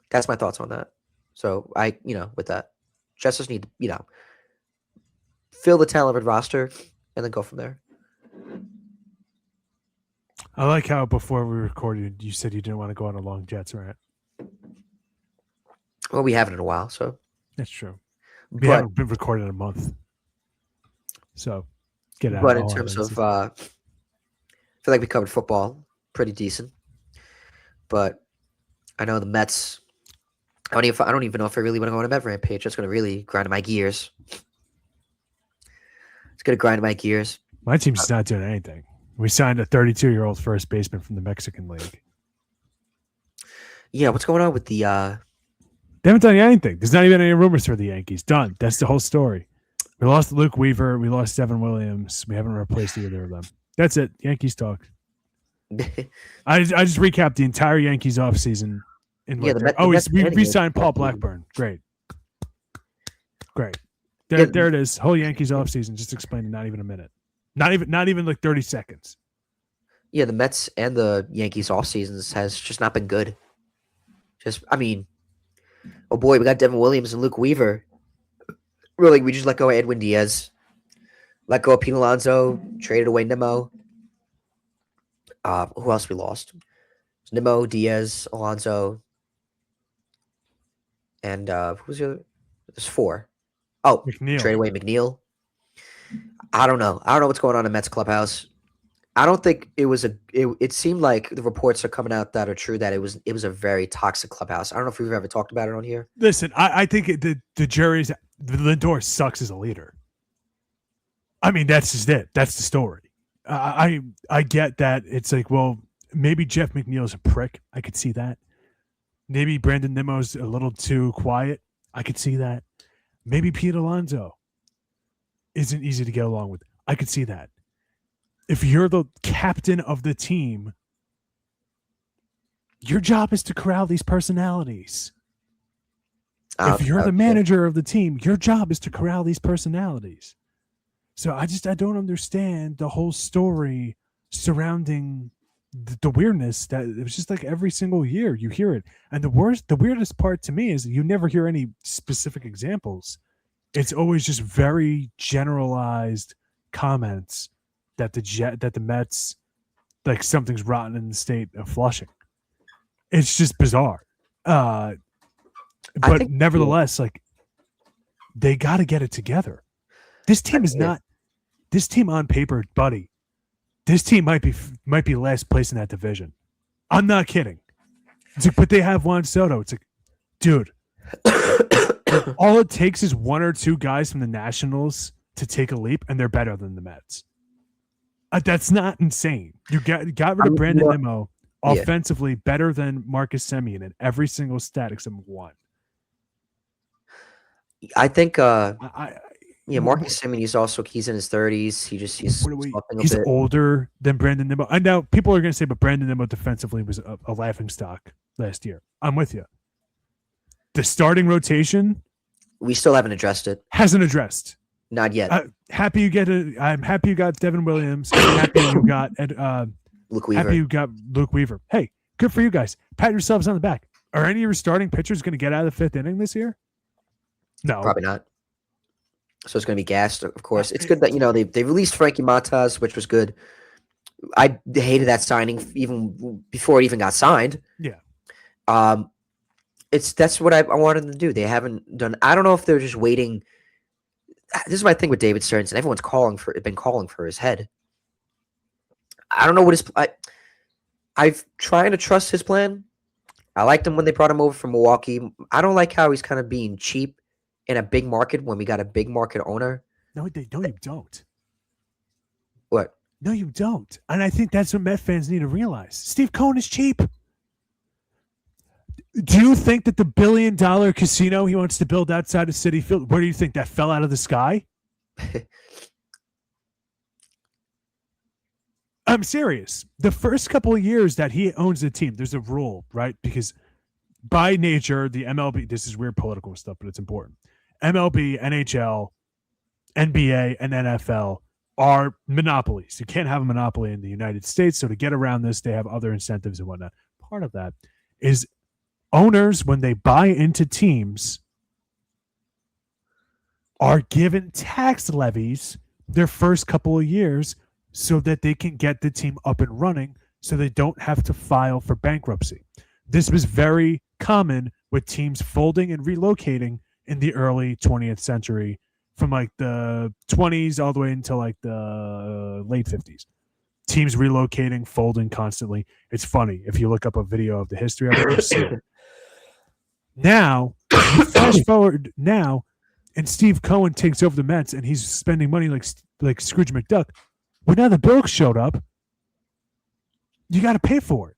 that's my thoughts on that. So with that, Jets just need to, fill the talented roster and then go from there. I like how before we recorded, you said you didn't want to go on a long Jets rant. Well, we haven't in a while, so that's true. We haven't been recording in a month, so get out. But in terms of, I feel like we covered football pretty decent. But I know the Mets. I don't even know if I really want to go on a Met rampage. That's going to really grind my gears. It's going to grind my gears. My team's not doing anything. We signed a 32-year-old first baseman from the Mexican League. Yeah, what's going on with the? They haven't done anything. There's not even any rumors for the Yankees. Done. That's the whole story. We lost Luke Weaver. We lost Devin Williams. We haven't replaced either of them. That's it. Yankees talk. I just recapped the entire Yankees offseason. We signed Paul Blackburn. Great. There it is. Whole Yankees offseason. Just explained in not even a minute. Not even like 30 seconds. Yeah, the Mets and the Yankees off seasons has just not been good. Oh boy, we got Devin Williams and Luke Weaver. Really, we just let go of Edwin Diaz, let go of Pete Alonso, traded away Nimmo. Who else we lost? Nimmo, Diaz, Alonso, and who was the other? There's 4. Oh, McNeil. Trade away McNeil. I don't know what's going on in Mets clubhouse. I don't think it was it seemed like the reports are coming out that are true that it was a very toxic clubhouse. I don't know if we've ever talked about it on here. Listen, I think the jury's Lindor sucks as a leader. I mean, that's just it. That's the story. I get that it's like, well, maybe Jeff McNeil's a prick. I could see that. Maybe Brandon Nimmo's a little too quiet. I could see that. Maybe Pete Alonso isn't easy to get along with. I could see that. If you're the captain of the team, your job is to corral these personalities. If you're the manager of the team, your job is to corral these personalities. So I don't understand the whole story surrounding the weirdness that it was just like every single year you hear it. And the weirdest part to me is that you never hear any specific examples. It's always just very generalized comments that the Mets, like something's rotten in the state of Flushing. It's just bizarre. But nevertheless, like they got to get it together. This team is not. This team on paper, buddy. This team might be last place in that division. I'm not kidding. It's like, but they have Juan Soto. It's like, dude. All it takes is 1 or 2 guys from the Nationals to take a leap, and they're better than the Mets. That's not insane. You got rid of Brandon Nimmo, offensively better than Marcus Semien in every single stat except 1. I think. Marcus Semien. He's in his 30s. He's older than Brandon Nimmo. I know people are going to say, but Brandon Nimmo defensively was a laughing stock last year. I'm with you. The starting rotation, we still haven't addressed it. Hasn't addressed. Not yet. I'm happy you got Devin Williams. I'm happy you got Luke Weaver. Happy you got Luke Weaver. Hey, good for you guys. Pat yourselves on the back. Are any of your starting pitchers going to get out of the 5th inning this year? No, probably not. So it's going to be gassed, of course. It's good that they released Frankie Montas, which was good. I hated that signing even before it even got signed. Yeah. That's what I wanted them to do. They haven't done. I don't know if they're just waiting. This is my thing with David Stearns, and everyone's been calling for his head. I don't know what I've trying to trust his plan. I liked him when they brought him over from Milwaukee. I don't like how he's kind of being cheap in a big market when we got a big market owner. No, you don't. What? No, you don't. And I think that's what Met fans need to realize. Steve Cohen is cheap. Do you think that the $1 billion casino he wants to build outside of Citi Field, where do you think that fell out of the sky? I'm serious. The first couple of years that he owns the team, there's a rule, right? Because by nature, the MLB, this is weird political stuff, but it's important. MLB, NHL, NBA, and NFL are monopolies. You can't have a monopoly in the United States. So to get around this, they have other incentives and whatnot. Part of that is owners, when they buy into teams, are given tax levies their first couple of years so that they can get the team up and running so they don't have to file for bankruptcy. This was very common with teams folding and relocating in the early 20th century from like the 20s all the way until like the late 50s. Teams relocating, folding constantly. It's funny. If you look up a video of the history of it, you'll see it. Now, flash forward now, and Steve Cohen takes over the Mets and he's spending money like Scrooge McDuck. Well, now the bills showed up. You got to pay for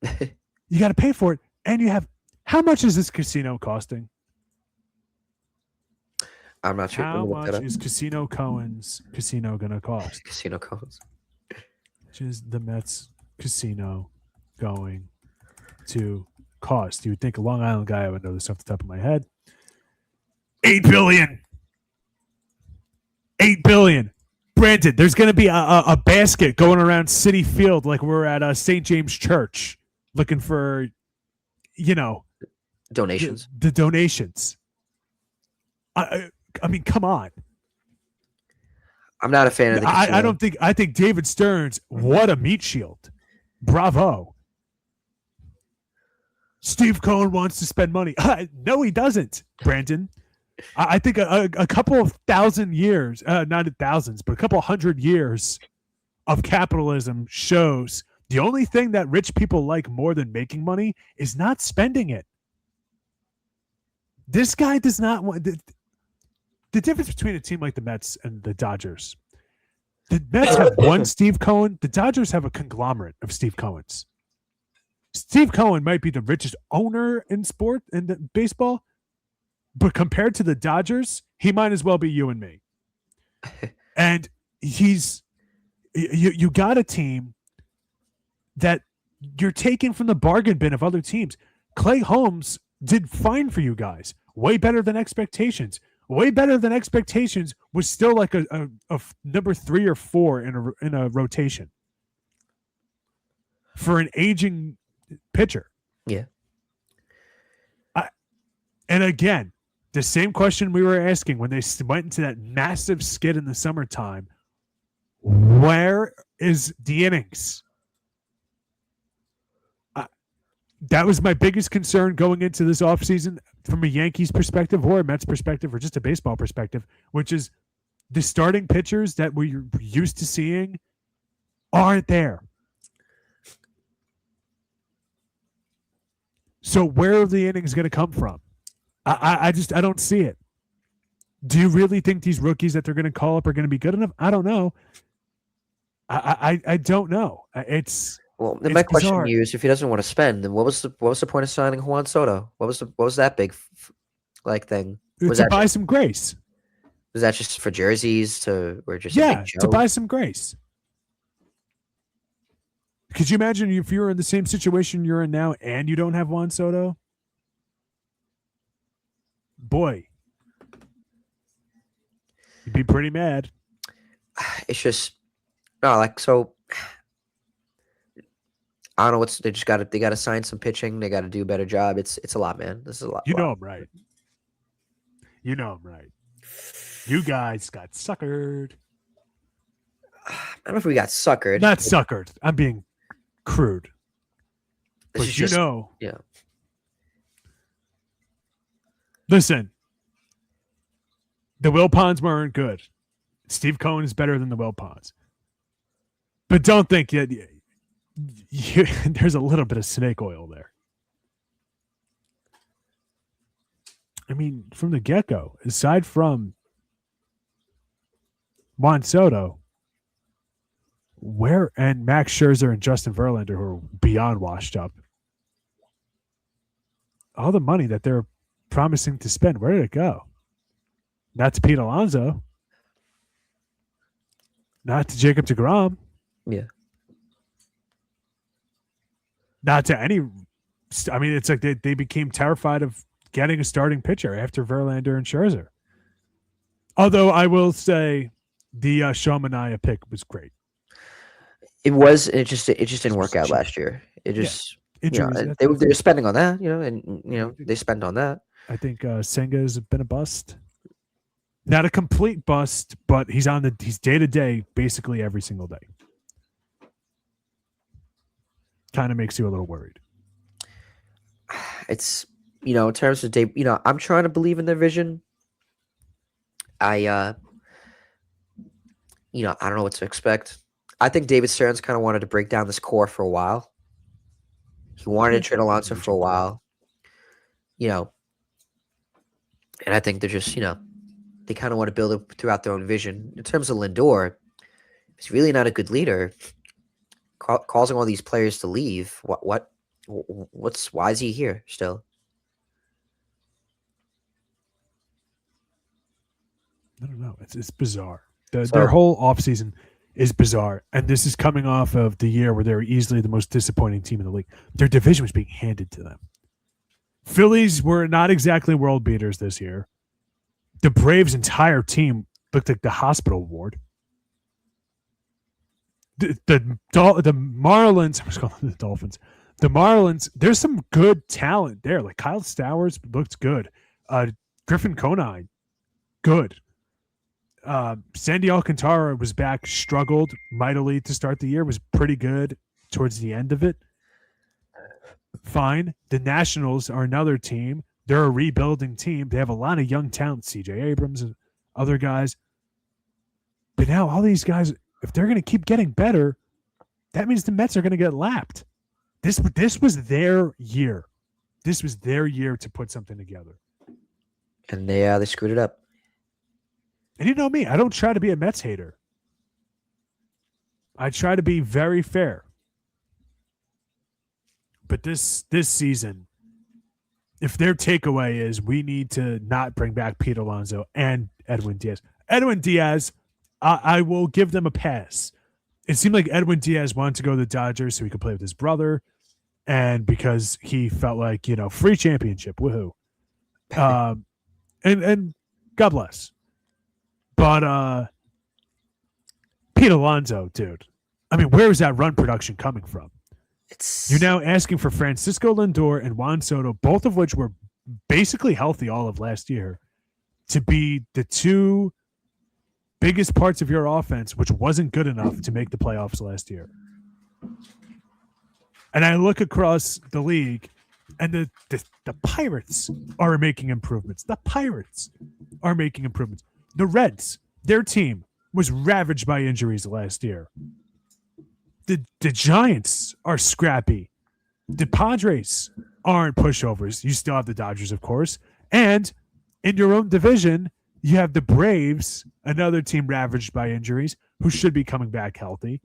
it. You got to pay for it. And you have, how much is this casino costing? I'm not sure. How much is Casino Cohen's casino going to cost? Casino Cohen's? Which is the Mets casino going to cost? You would think a Long Island guy, I would know this off the top of my head. $8 billion. $8 billion. Brandon, there's going to be a basket going around Citi Field like we're at St. James Church looking for, Donations. The donations. I mean, come on. I'm not a fan of the casino. I think David Stearns, what a meat shield. Bravo. Steve Cohen wants to spend money. No, he doesn't, Brandon. I think a couple of thousand years, not thousands, but a couple 100 years of capitalism shows the only thing that rich people like more than making money is not spending it. This guy does not want the difference between a team like the Mets and the Dodgers. The Mets have one Steve Cohen. The Dodgers have a conglomerate of Steve Cohens. Steve Cohen might be the richest owner in sport and baseball, but compared to the Dodgers, he might as well be you and me. And you got a team that you're taking from the bargain bin of other teams. Clay Holmes did fine for you guys. Way better than expectations. Way better than expectations was still like a number 3 or 4 in a rotation for an aging pitcher. Yeah. And again, the same question we were asking when they went into that massive skid in the summertime. Where is the innings? That was my biggest concern going into this offseason from a Yankees perspective or a Mets perspective or just a baseball perspective, which is the starting pitchers that we're used to seeing aren't there. So where are the innings going to come from? I don't see it. Do you really think these rookies that they're going to call up are going to be good enough? I don't know. I don't know. My question to you is, if he doesn't want to spend, then what was the point of signing Juan Soto? What was that big thing? Was to that buy some grace? Was that just for jerseys or just a big to joke? buy some grace? Could you imagine if you were in the same situation you're in now and you don't have Juan Soto? Boy, you'd be pretty mad. It's just so. I don't know what's they got to sign some pitching. They got to do a better job. It's a lot, man. This is a lot. You know I'm right. You know I'm right. You guys got suckered. I don't know if we got suckered. Not suckered. I'm being crude. This But is just, yeah. Listen, the Wilpons weren't good. Steve Cohen is better than the Wilpons. But don't think that there's a little bit of snake oil there. I mean, from the get-go, aside from Juan Soto, and Max Scherzer and Justin Verlander, who are beyond washed up, all the money that they're promising to spend, where did it go? Not to Pete Alonso, not to Jacob deGrom, Yeah. not to any. I mean, it's like they became terrified of getting a starting pitcher after Verlander and Scherzer. Although I will say the Sean Manaea pick was great. It was. It just didn't work out last year. It just Injuries. they were spending on that, and they spent on that. I think Senga has been a bust. Not a complete bust, but he's day to day basically every single day. Kind of makes you a little worried. It's in terms of day, I'm trying to believe in their vision. I don't know what to expect. I think David Stearns kind of wanted to break down this core for a while. He wanted to trade Alonso for a while, and I think they're just, they kind of want to build it throughout their own vision. In terms of Lindor, he's really not a good leader. Causing all these players to leave. Why is he here still? I don't know. It's bizarre. Their whole offseason is bizarre. And this is coming off of the year where they were easily the most disappointing team in the league. Their division was being handed to them. Phillies were not exactly world beaters this year. The Braves' entire team looked like the hospital ward. The Marlins, I was calling them the Dolphins. The Marlins, there's some good talent there. Like Kyle Stowers looked good. Griffin Conine, good. Sandy Alcantara was back, struggled mightily to start the year, was pretty good towards the end of it. Fine. The Nationals are another team. They're a rebuilding team. They have a lot of young talent, CJ Abrams and other guys. But now all these guys, if they're going to keep getting better, that means the Mets are going to get lapped. This was their year. This was their year to put something together. And they screwed it up. And you know me, I don't try to be a Mets hater. I try to be very fair. But this season, if their takeaway is we need to not bring back Pete Alonso and Edwin Diaz. Edwin Diaz, I will give them a pass. It seemed like Edwin Diaz wanted to go to the Dodgers so he could play with his brother, and because he felt like, free championship, woohoo. And God bless. But Pete Alonso, dude, I mean, where is that run production coming from? You're now asking for Francisco Lindor and Juan Soto, both of which were basically healthy all of last year, to be the two biggest parts of your offense, which wasn't good enough to make the playoffs last year. And I look across the league, and the Pirates are making improvements. The Pirates are making improvements. The Reds, their team, was ravaged by injuries last year. The Giants are scrappy. The Padres aren't pushovers. You still have the Dodgers, of course. And in your own division, you have the Braves, another team ravaged by injuries, who should be coming back healthy.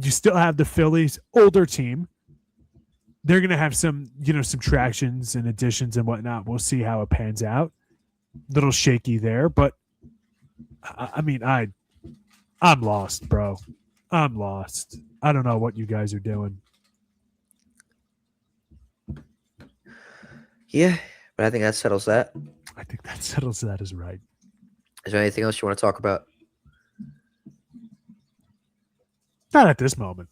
You still have the Phillies, older team. They're going to have some subtractions and additions and whatnot. We'll see how it pans out. Little shaky there, but I mean, I'm lost, bro. I'm lost. I don't know what you guys are doing. Yeah, but I think that settles that. I think that settles that is right. Is there anything else you want to talk about? Not at this moment.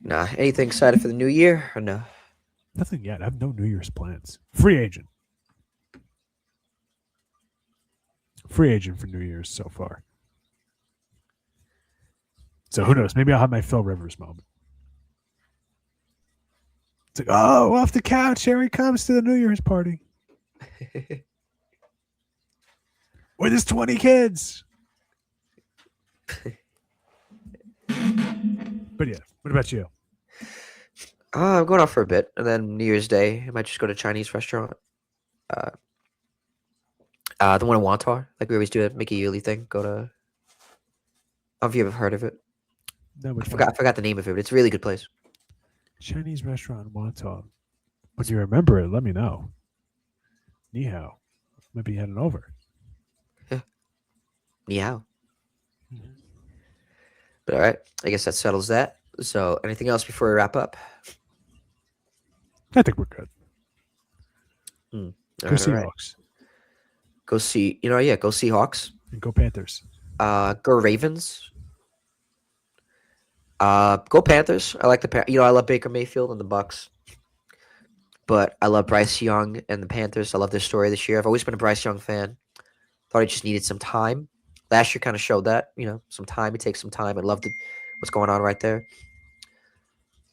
Nah. Anything excited for the new year or no? Nothing yet. I have no New Year's plans. Free agent. Free agent for New Year's so far. So who knows? Maybe I'll have my Phil Rivers moment. It's like, oh, off the couch, here he comes to the New Year's party. With his 20 kids. But yeah, what about you? I'm going out for a bit, and then New Year's Day, I might just go to a Chinese restaurant. Uh, the one in Wantar, like we always do, make a yearly thing. Go to. I don't know if you ever heard of it. No, I which forgot. I one? forgot the name of it, but it's a really good place. Chinese restaurant in Wonton. When you remember it, let me know. Ni hao. Maybe heading over. Ni hao. But all right, I guess that settles that. So, anything else before we wrap up? I think we're good. All Go right, all right. Seahawks Go see. Yeah, go Seahawks. and go Panthers. Go Ravens. Go Panthers. I like the I love Baker Mayfield and the Bucks, but I love Bryce Young and the Panthers. I love their story this year. I've always been a Bryce Young fan. Thought he just needed some time. Last year kind of showed that, some time. It takes some time. I loved what's going on right there.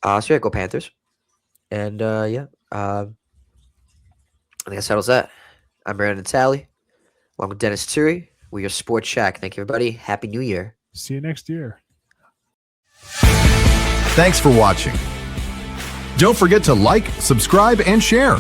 So yeah, go Panthers. And yeah, I think that settles that. I'm Brandon Talley, along with Dennis Turi. We're your Sports Shack. Thank you, everybody. Happy New Year. See you next year. Thanks for watching. Don't forget to like, subscribe, and share.